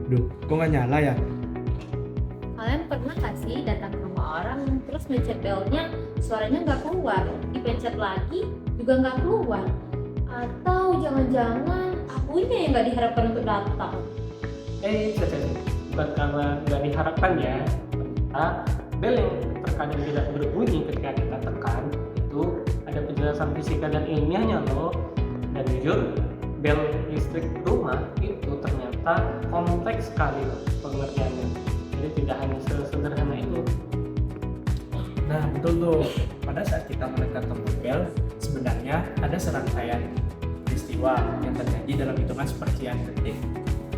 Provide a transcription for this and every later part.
Duh, kok nggak nyala ya? Kalian pernah gak sih datang ke rumah orang terus mencet belnya, suaranya nggak keluar, dipencet lagi juga nggak keluar? Atau jangan-jangan akunya yang nggak diharapkan untuk datang? Caca, bukan karena nggak diharapkan ya. Ternyata bel yang terkadang tidak berbunyi ketika kita tekan itu ada penjelasan fisika dan ilmiahnya loh. Dan jujur, bel listrik rumah itu ternyata kompleks sekali loh pengertiannya. Jadi tidak hanya sesederhana itu. Nah, betul tuh. Pada saat kita menekan tombol bel, sebenarnya ada serangkaian peristiwa yang terjadi dalam hitungan sepersekian detik.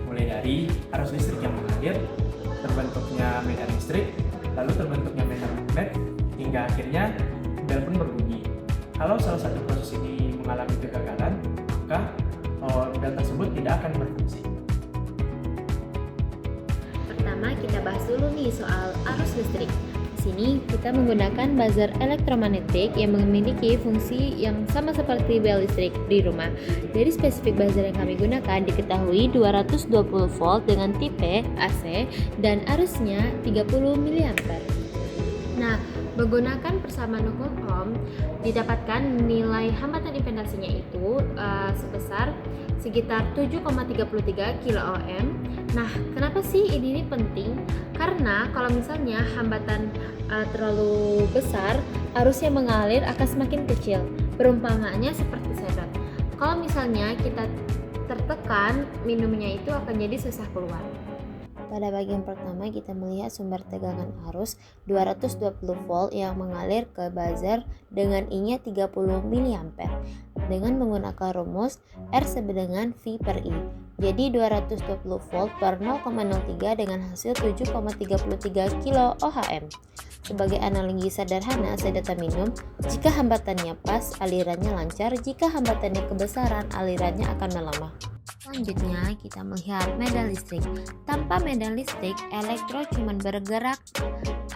Mulai dari arus listrik yang mengalir, terbentuknya medan listrik, lalu terbentuknya medan magnet, hingga akhirnya bel pun berbunyi. Kalau salah satu proses ini mengalami kegagalan, maka bel tersebut tidak akan berfungsi. Pertama kita bahas dulu nih soal arus listrik. Di sini kita menggunakan buzzer elektromagnetik yang memiliki fungsi yang sama seperti bel listrik di rumah. Dari spesifik buzzer yang kami gunakan diketahui 220 volt dengan tipe AC dan arusnya 30 mA. Nah, menggunakan persamaan hukum Ohm didapatkan nilai hambatan impedasinya itu sebesar sekitar 7,33 kilo-ohm. Nah, kenapa sih ini penting? Karena kalau misalnya hambatan terlalu besar, arusnya mengalir akan semakin kecil. Perumpamaannya seperti sedot. Kalau misalnya kita tertekan, minumnya itu akan jadi susah keluar. Pada bagian pertama kita melihat sumber tegangan arus 220 volt yang mengalir ke buzzer dengan I-nya 30 mA dengan menggunakan rumus R sama dengan V per I. Jadi 220 volt per 0,03 dengan hasil 7,33 kilo ohm. Sebagai analogi sederhana, sedotan minum, jika hambatannya pas, alirannya lancar, jika hambatannya kebesaran, alirannya akan melemah. Selanjutnya kita melihat medan listrik. Tanpa medan listrik, elektron cuma bergerak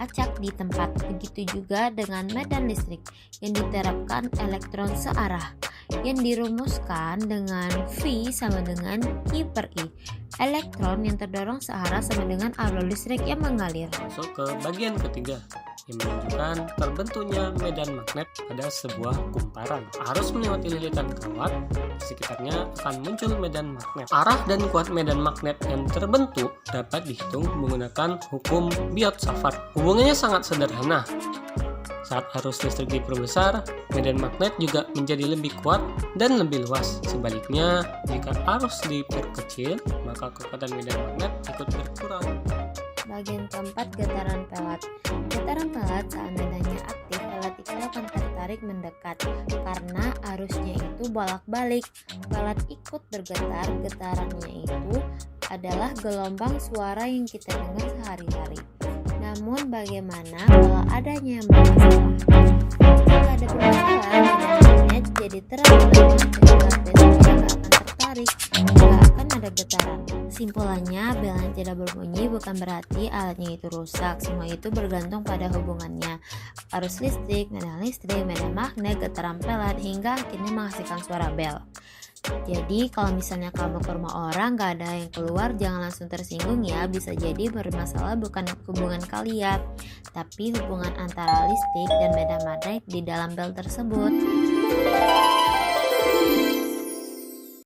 acak di tempat. Begitu juga dengan medan listrik yang diterapkan elektron searah yang dirumuskan dengan V sama dengan I per I. Elektron yang terdorong searah sama dengan arus listrik yang mengalir. Masuk ke bagian ketiga yang menunjukkan terbentuknya medan magnet pada sebuah kumparan. Arus melewati lilitan kawat, sekitarnya akan muncul medan magnet. Arah dan kuat medan magnet yang terbentuk dapat dihitung menggunakan hukum Biot-Savart. Hubungannya sangat sederhana. Saat arus listrik diperbesar, medan magnet juga menjadi lebih kuat dan lebih luas. Sebaliknya, jika arus diperkecil, maka kekuatan medan magnet ikut berkurang. Bagian keempat, getaran pelat. Getaran pelat saat medannya aktif, pelat itu akan tertarik mendekat karena arusnya itu bolak-balik. Pelat ikut bergetar, getarannya itu adalah gelombang suara yang kita dengar sehari-hari. Namun bagaimana kalau adanya masalah? Jika ada permasalahan, medannya jadi terlalu lemah sehingga belnya tidak akan tertarik, tidak akan ada getaran. Simpulannya, bel yang tidak berbunyi bukan berarti alatnya itu rusak. Semua itu bergantung pada hubungannya. Arus listrik, medan magnet, getaran pelat hingga akhirnya menghasilkan suara bel. Jadi kalau misalnya kamu ke rumah orang gak ada yang keluar, jangan langsung tersinggung ya. Bisa jadi bermasalah bukan hubungan kalian, tapi hubungan antara listrik dan medan magnet di dalam bel tersebut.